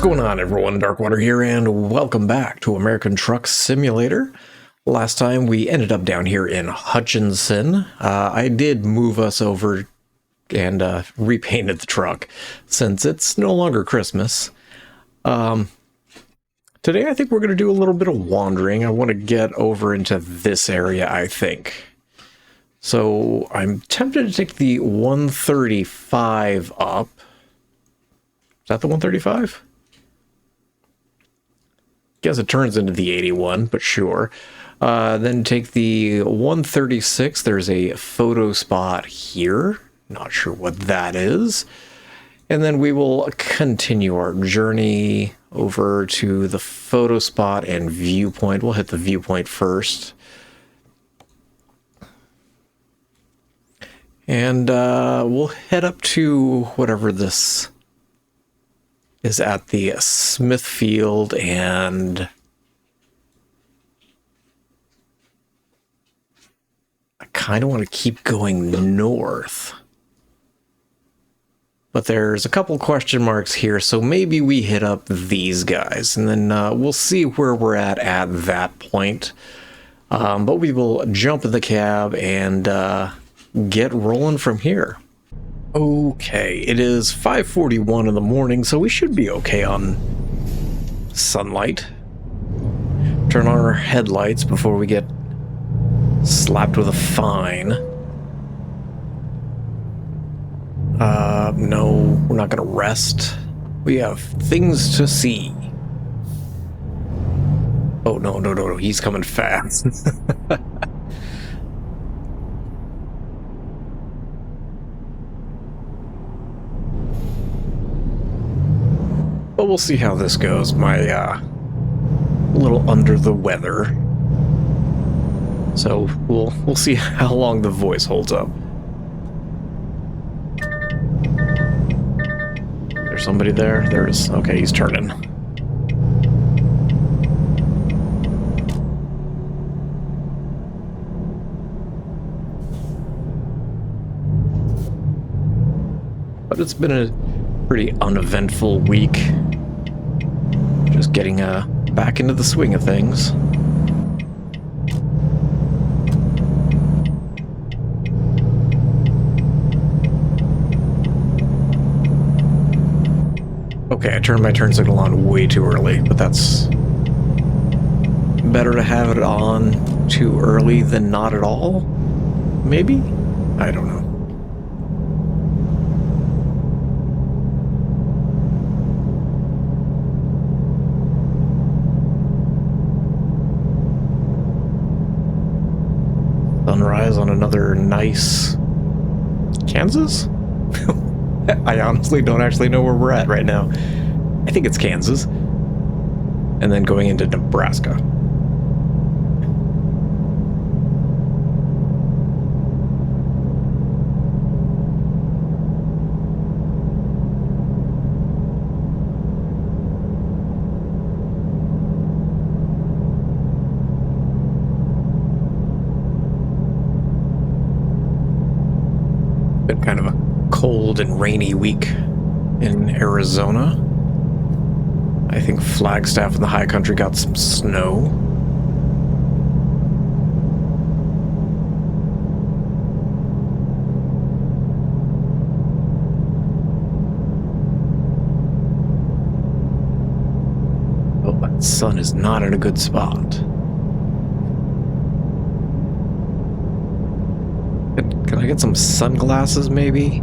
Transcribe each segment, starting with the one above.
going on, everyone? Darkwater here, and welcome back to American Truck Simulator. Last time we ended up down here in Hutchinson. I did move us over and repainted the truck since it's no longer Christmas. Today I think we're going to do a little bit of wandering. I want to get over into this area, I think. So I'm tempted to take the 135 up. Is that the 135? Guess it turns into the 81, but sure. Then take the 136. There's a photo spot here. Not sure what that is. And then we will continue our journey over to the photo spot and viewpoint. We'll hit the viewpoint first. And we'll head up to whatever this is at the Smithfield, and I kind of want to keep going north. But there's a couple question marks here, so maybe we hit up these guys, and then we'll see where we're at that point. But we will jump in the cab and get rolling from here. Okay, it is 5:41 in the morning, so we should be okay on sunlight. Turn on our headlights before we get slapped with a fine. No, we're not gonna rest. We have things to see. Oh, no, he's coming fast. But we'll see how this goes. My, a little under the weather. So we'll see how long the voice holds up. There's somebody there? There is. Okay, he's turning. But it's been a pretty uneventful week. Just getting back into the swing of things. Okay, I turned my turn signal on way too early, but that's better to have it on too early than not at all? Maybe? I don't know. Sunrise on another nice Kansas? I honestly don't actually know where we're at right now. I think it's Kansas. And then going into Nebraska. Been kind of a cold and rainy week in Arizona. I think Flagstaff in the high country got some snow. Oh, that sun is not in a good spot. Can I get some sunglasses, maybe?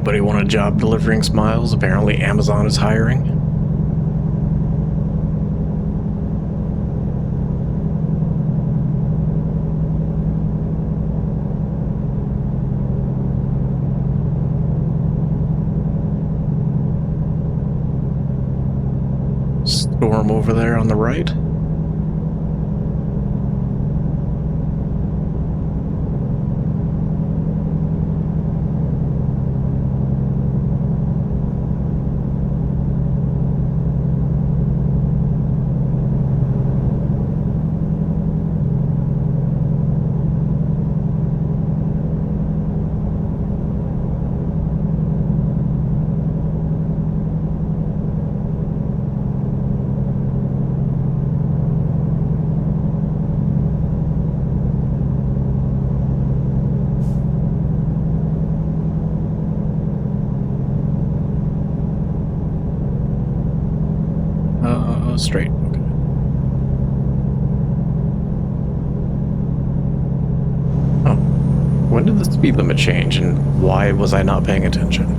Anybody want a job delivering smiles? Apparently Amazon is hiring. Storm over there on the right. Straight. Okay. Oh, when did the speed limit change, and why was I not paying attention?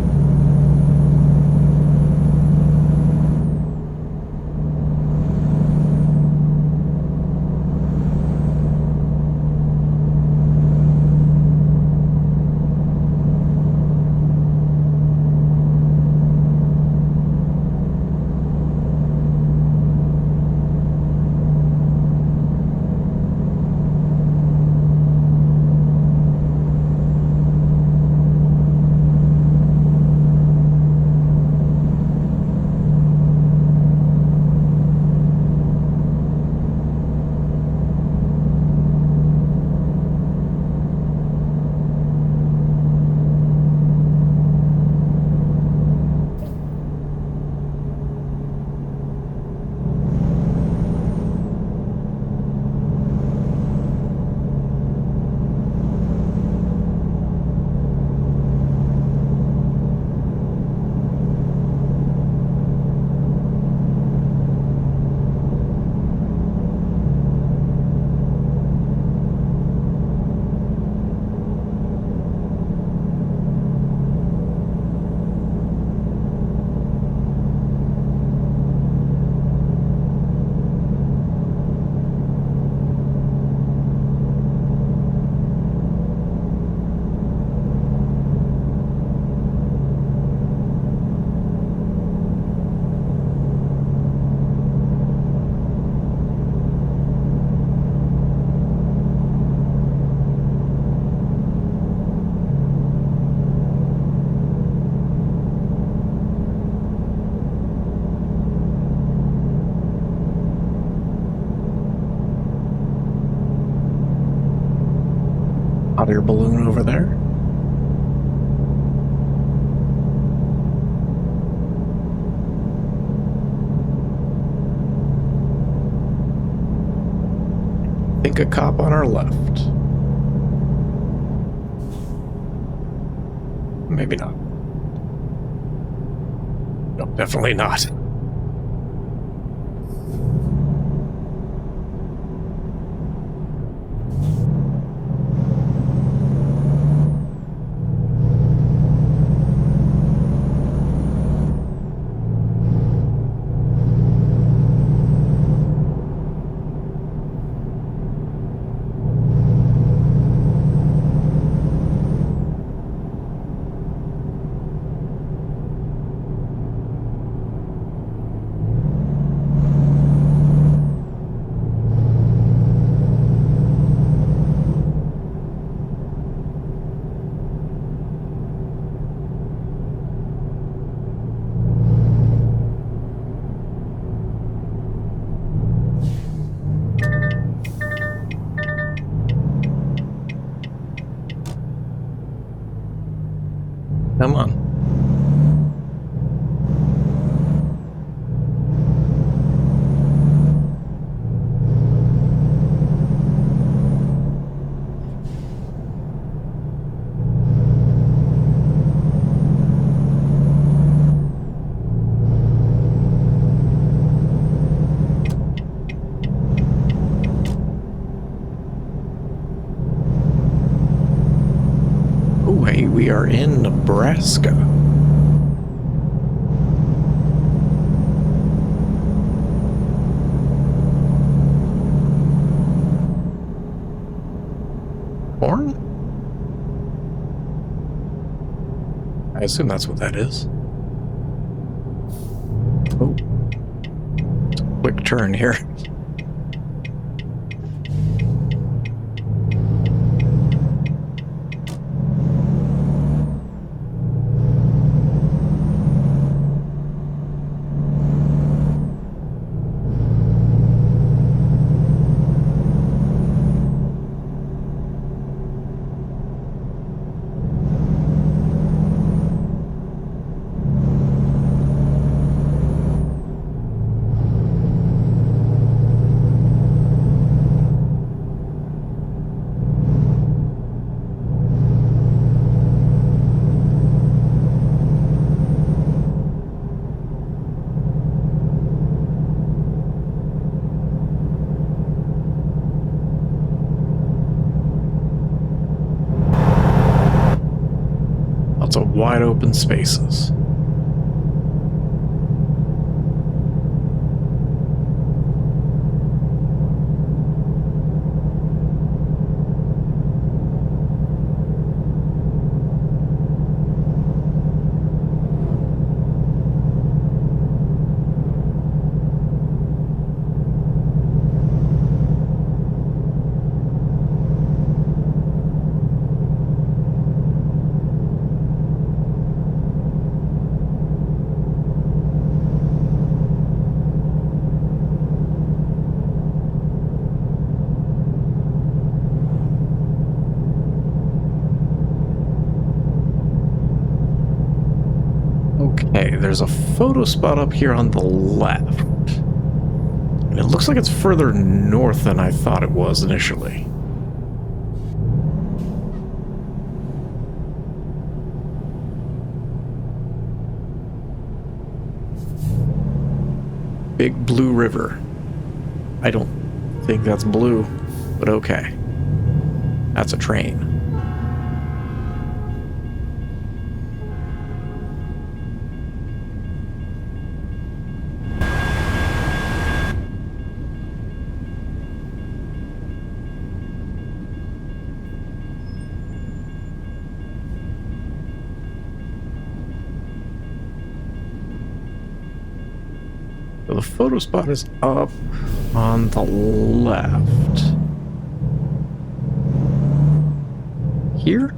Hot air balloon over there. Think a cop on our left. Maybe not. No, definitely not. Come on. Oh, hey, we are in Nebraska. Corn? I assume that's what that is. Oh. It's a quick turn here. Lots of wide open spaces. Okay, there's a photo spot up here on the left. And it looks like it's further north than I thought it was initially. Big Blue River. I don't think that's blue, but okay. That's a train. So the photo spot is up on the left. Here?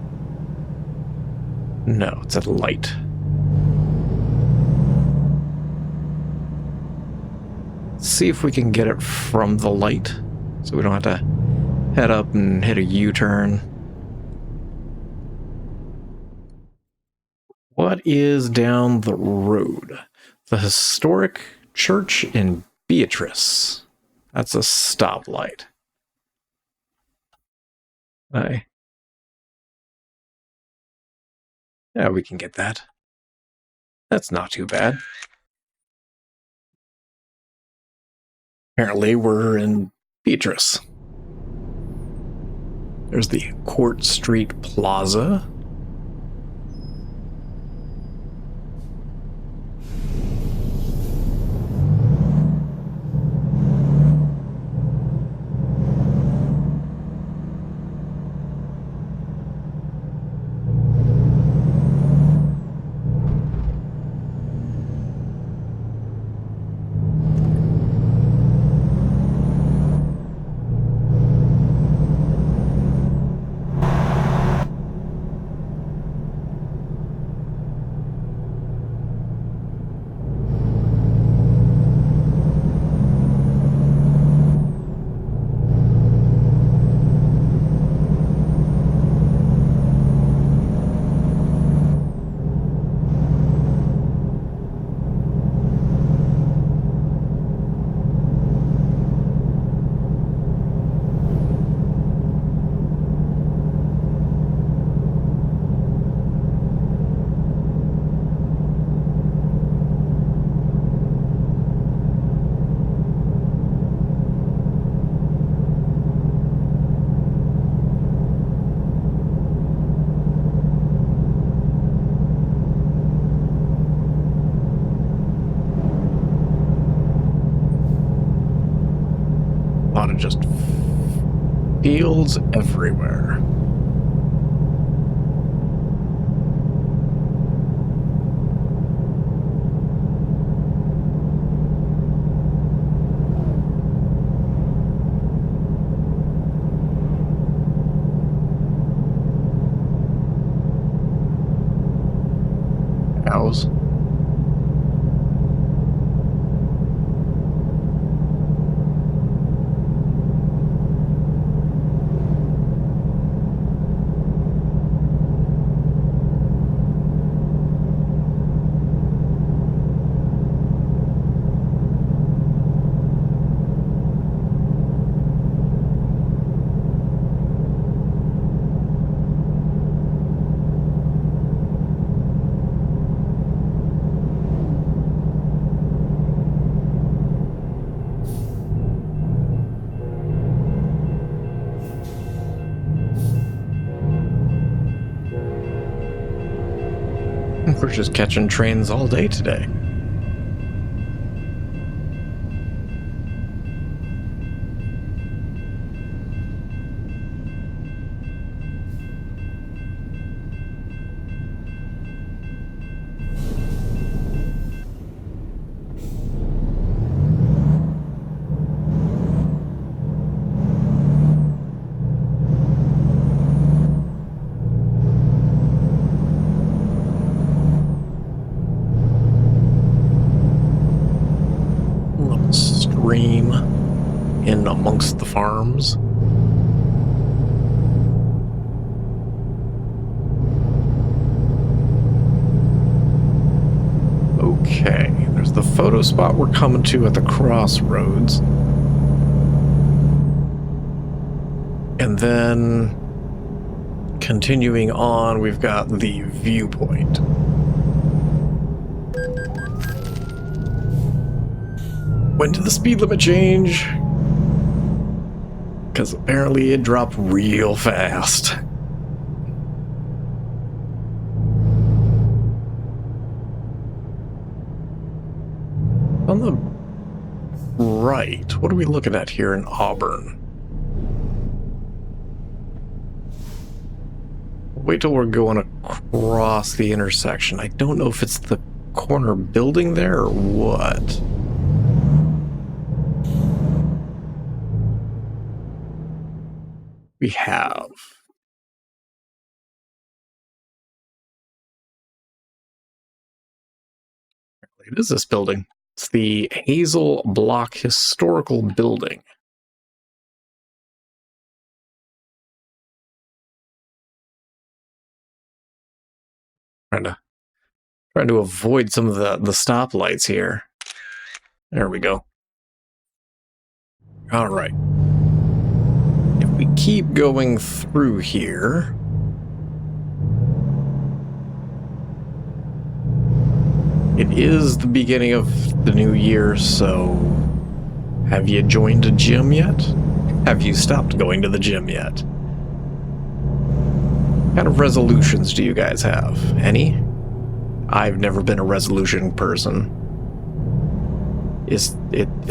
No, it's at light. Let's see if we can get it from the light, so we don't have to head up and hit a U-turn. What is down the road? The historic church in Beatrice. That's a stoplight. Aye. Yeah, we can get that. That's not too bad. Apparently, we're in Beatrice. There's the Court Street Plaza. A lot of just fields everywhere. We're just catching trains all day today. Little stream in amongst the farms. Okay, there's the photo spot we're coming to at the crossroads. And then continuing on, we've got the viewpoint. When did the speed limit change? Because apparently it dropped real fast. On the right, what are we looking at here in Auburn? Wait till we're going across the intersection. I don't know if it's the corner building there or what. We have. It is this building. It's the Hazel Block Historical Building. Trying to avoid some of the stoplights here. There we go. All right. If we keep going through here, it is the beginning of the new year, so have you joined a gym yet? Have you stopped going to the gym yet? What kind of resolutions do you guys have? Any? I've never been a resolution person. It's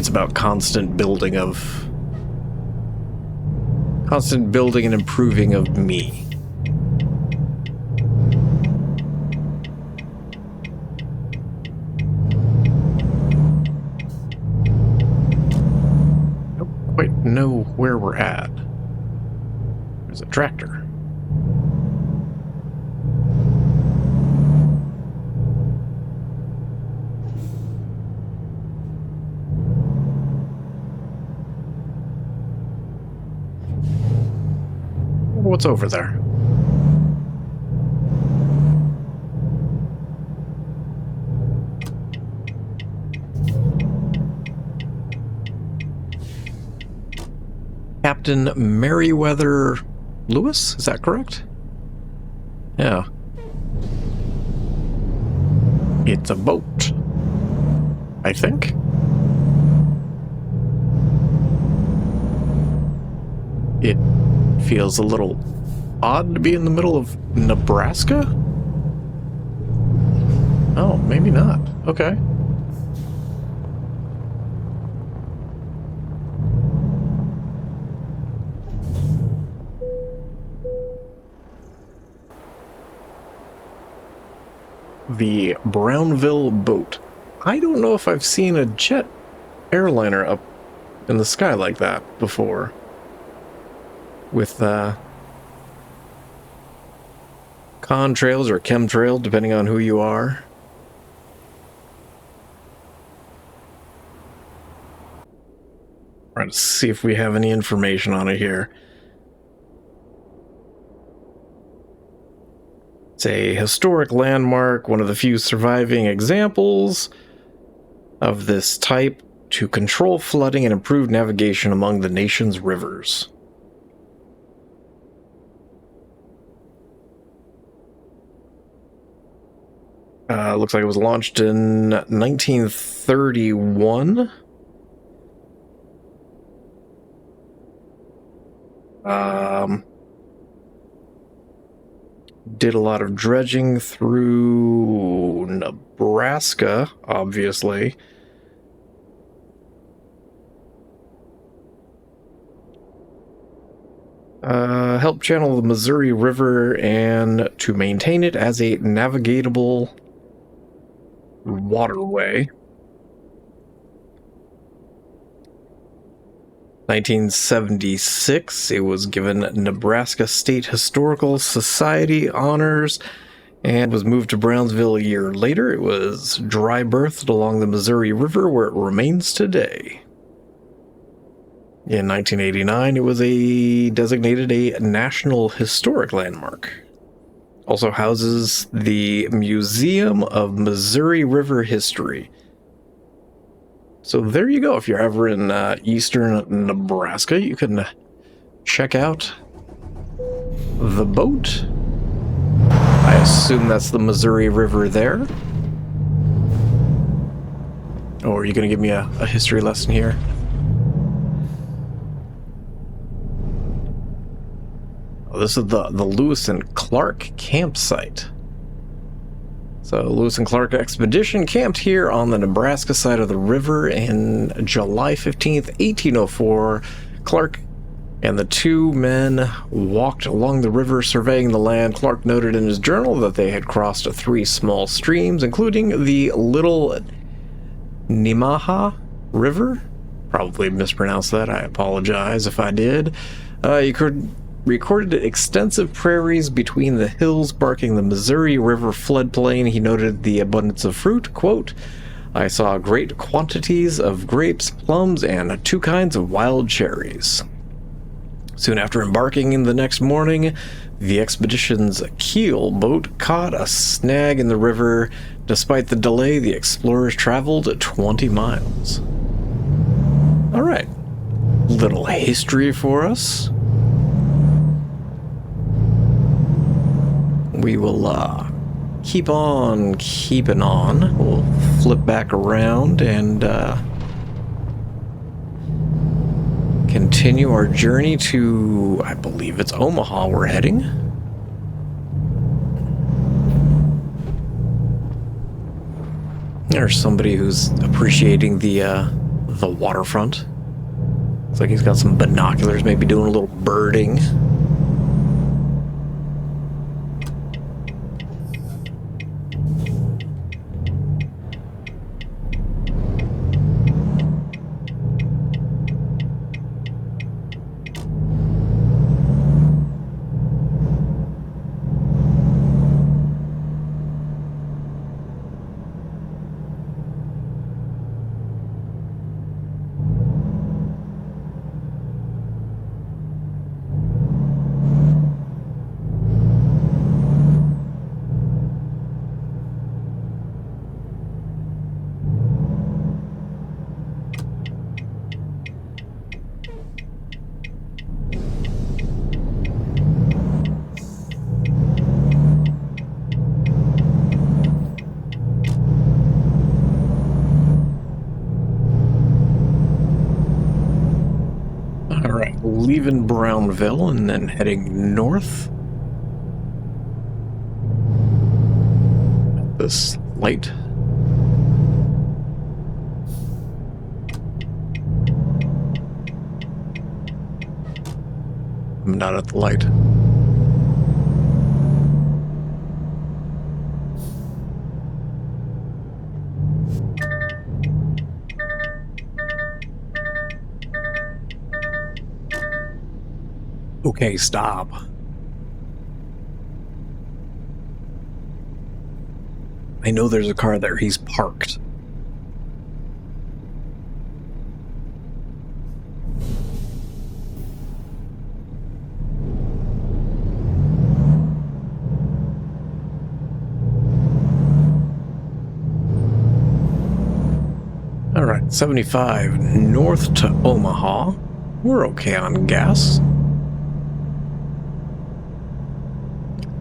about constant building and improving of me. I don't quite know where we're at. There's a tractor. What's over there? Captain Meriwether Lewis? Is that correct? Yeah. It's a boat, I think. It feels a little odd to be in the middle of Nebraska? Oh, maybe not. Okay. The Brownville boat. I don't know if I've seen a jet airliner up in the sky like that before. With contrails or chemtrail, depending on who you are. Trying to see if we have any information on it here. It's a historic landmark, one of the few surviving examples of this type to control flooding and improve navigation among the nation's rivers. Looks like it was launched in 1931. did a lot of dredging through Nebraska, obviously. Helped channel the Missouri River and to maintain it as a navigatable waterway. 1976, it was given Nebraska State Historical Society honors and was moved to Brownsville a year later. It was dry berthed along the Missouri River, where it remains today. In 1989, it was designated a National Historic Landmark. Also houses the Museum of Missouri River History. So there you go. If you're ever in eastern Nebraska, you can check out the boat. I assume that's the Missouri River there. Or are you going to give me a history lesson here? Oh, this is the Lewis and Clark campsite. So Lewis and Clark expedition camped here on the Nebraska side of the river in July 15th, 1804. Clark and the two men walked along the river surveying the land. Clark noted in his journal that they had crossed 3 small streams, including the Little Nemaha River. Probably mispronounced that. I apologize if I did. You could recorded extensive prairies between the hills marking the Missouri River floodplain. He noted the abundance of fruit. Quote, I saw great quantities of grapes, plums, and 2 kinds of wild cherries. Soon after embarking the next morning, the expedition's keel boat caught a snag in the river. Despite the delay, the explorers traveled 20 miles. All right, little history for us. We will keep on keeping on. We'll flip back around and continue our journey to, I believe it's Omaha we're heading. There's somebody who's appreciating the waterfront. Looks like he's got some binoculars, maybe doing a little birding. Leaving Brownville and then heading north. This light. I'm not at the light. Okay, stop. I know there's a car there. He's parked. All right, 75 north to Omaha. We're okay on gas.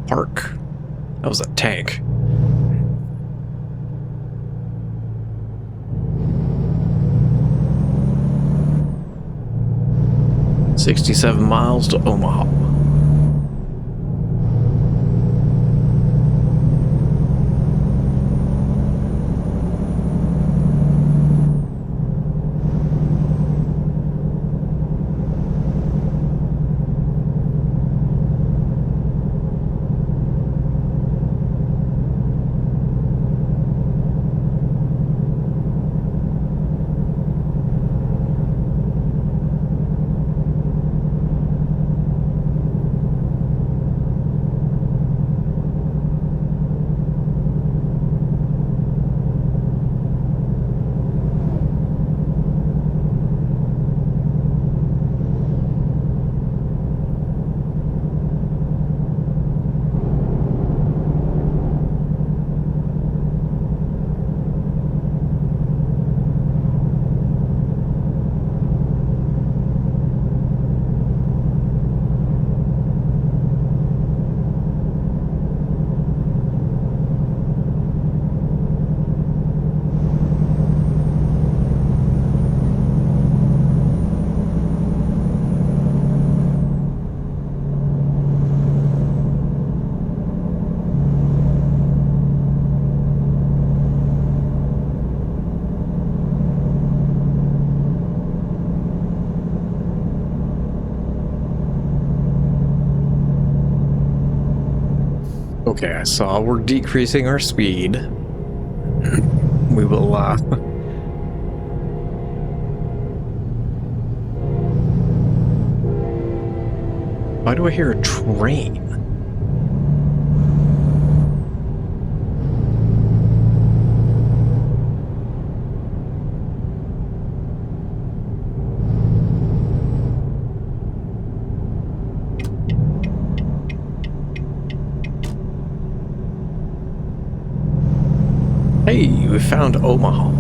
Park. That was a tank. "67 miles to Omaha." Okay, I saw we're decreasing our speed. We will, Why do I hear a train? Hey, we found Omaha.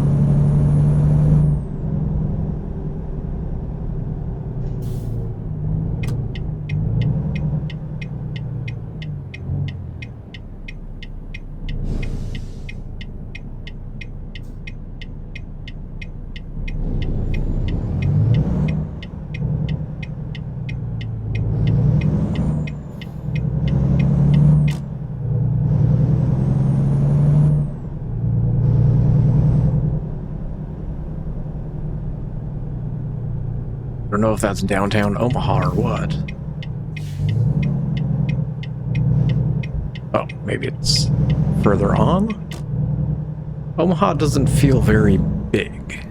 I don't know if that's downtown Omaha or what. Oh, maybe it's further on? Omaha doesn't feel very big.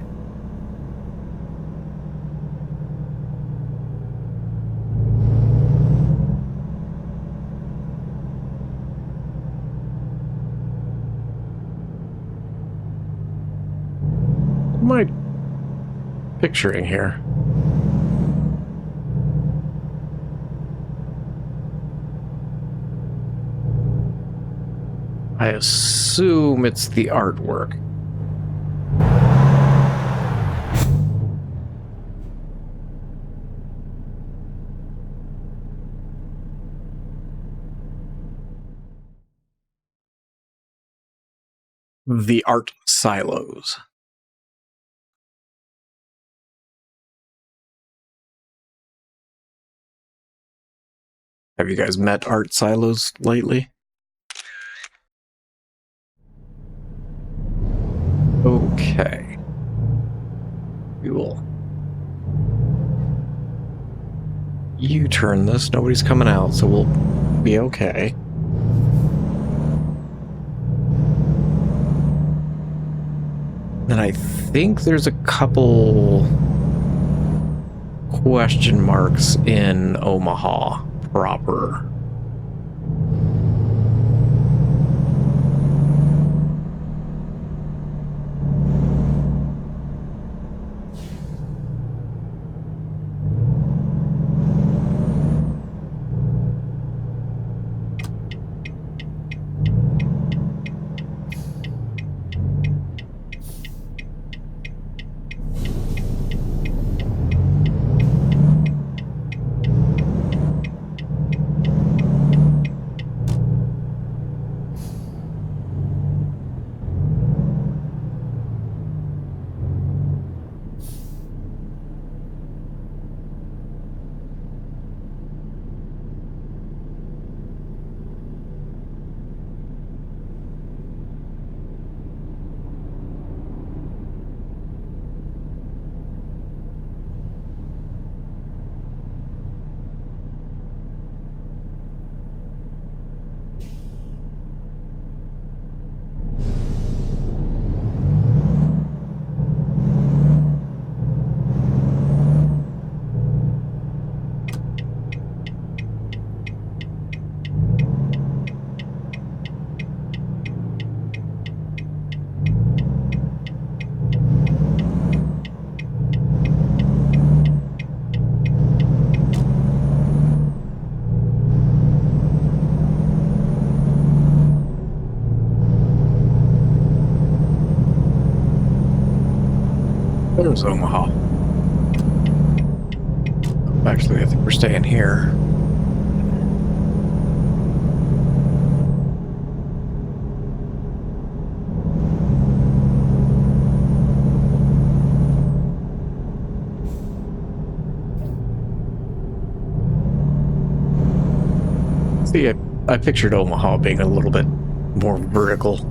What am I picturing here? I assume it's the artwork. The art silos. Have you guys met art silos lately? Okay. We will U-turn this. Nobody's coming out, so we'll be okay. And I think there's a couple question marks in Omaha proper. There's Omaha. Actually, I think we're staying here. See, I pictured Omaha being a little bit more vertical.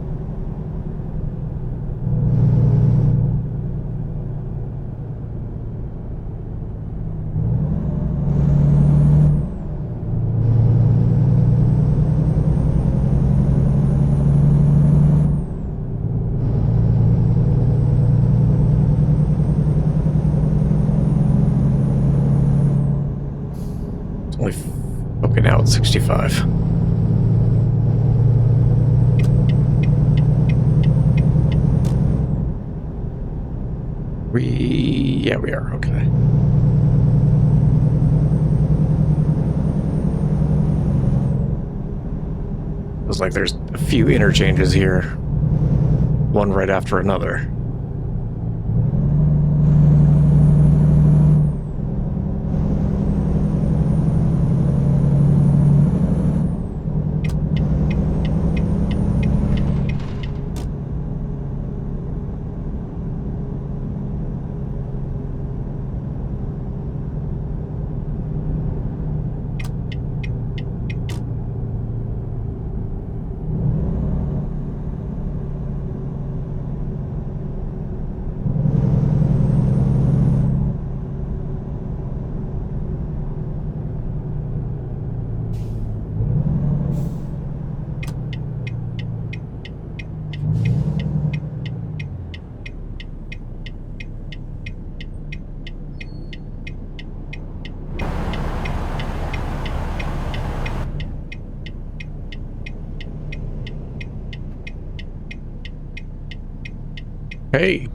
only... Okay, now it's 65. Yeah, we are. Okay. Feels like there's a few interchanges here. One right after another. Hey.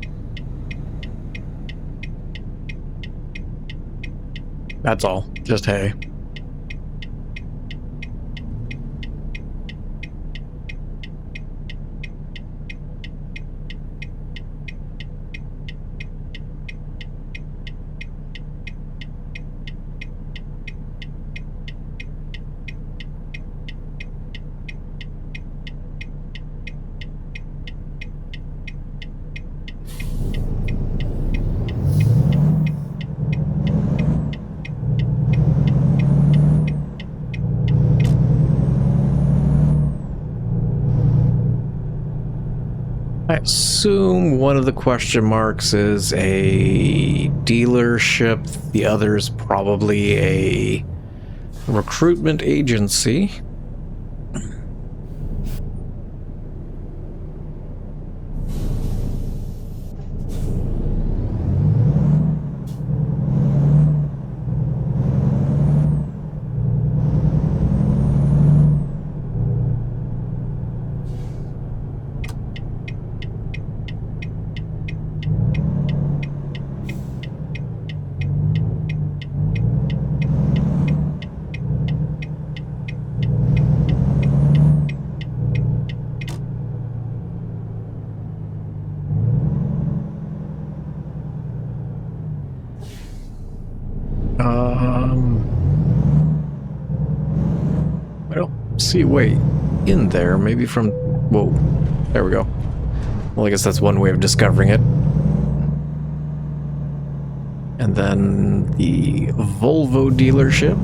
That's all. Just hey. I assume one of the question marks is a dealership. The other's probably a recruitment agency. I don't see a way in there. Maybe from... Whoa. There we go. Well, I guess that's one way of discovering it. And then the Volvo dealership.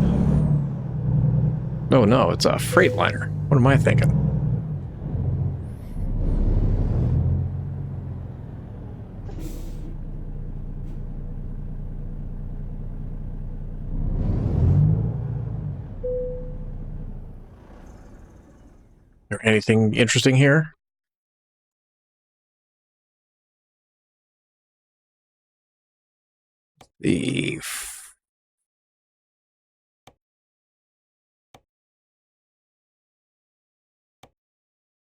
Oh no, it's a Freightliner. What am I thinking? Is there anything interesting here? The...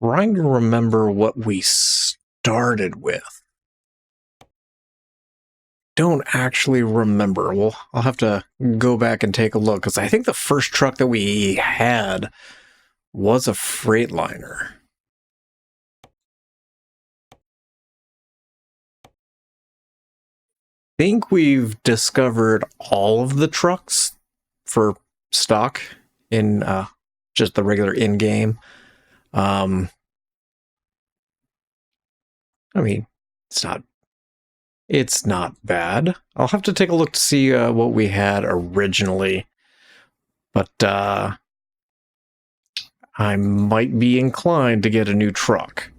Trying to remember what we started with. Don't actually remember. Well, I'll have to go back and take a look, because I think the first truck that we had was a Freightliner. I think we've discovered all of the trucks for stock in just the regular in-game. I mean, it's not bad. I'll have to take a look to see what we had originally. But I might be inclined to get a new truck.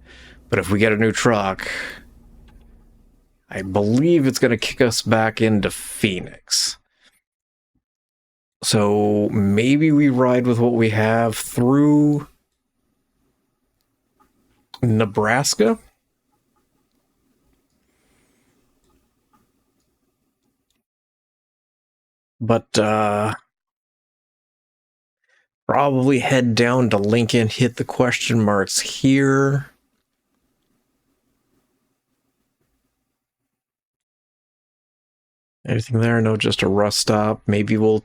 But if we get a new truck, I believe it's going to kick us back into Phoenix. So maybe we ride with what we have through Nebraska. But Probably head down to Lincoln, hit the question marks here. Anything there? No, just a rust stop. Maybe we'll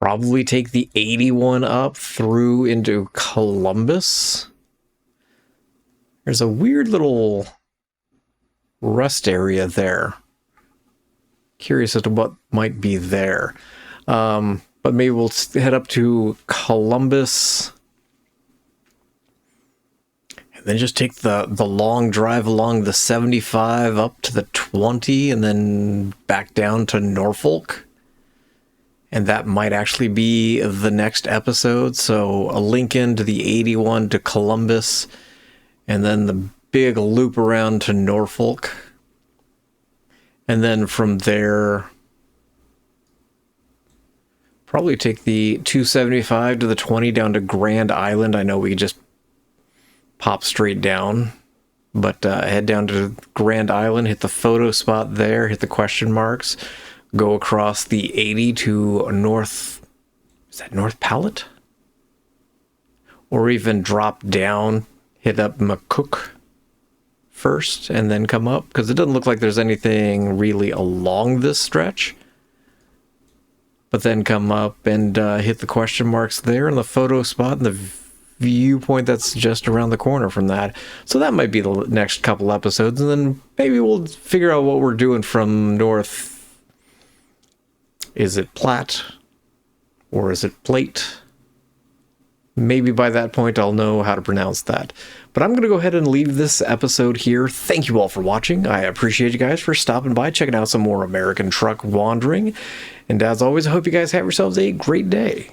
probably take the 81 up through into Columbus. There's a weird little rust area there. Curious as to what might be there. But maybe we'll head up to Columbus and then just take the long drive along the 75 up to the 20 and then back down to Norfolk. And that might actually be the next episode. So a Lincoln to the 81 to Columbus, and then the big loop around to Norfolk. And then from there, probably take the 275 to the 20 down to Grand Island. I know we could just pop straight down, but head down to Grand Island, hit the photo spot there, hit the question marks, go across the 80 to North, is that North Pallet? Or even drop down, hit up McCook first, and then come up, because it doesn't look like there's anything really along this stretch. But then come up and hit the question marks there in the photo spot and the viewpoint that's just around the corner from that. So that might be the next couple episodes, and then maybe we'll figure out what we're doing from north. Is it Platte or is it Plate? Maybe by that point I'll know how to pronounce that. But I'm going to go ahead and leave this episode here. Thank you all for watching. I appreciate you guys for stopping by, checking out some more American Truck Wandering. And as always, I hope you guys have yourselves a great day.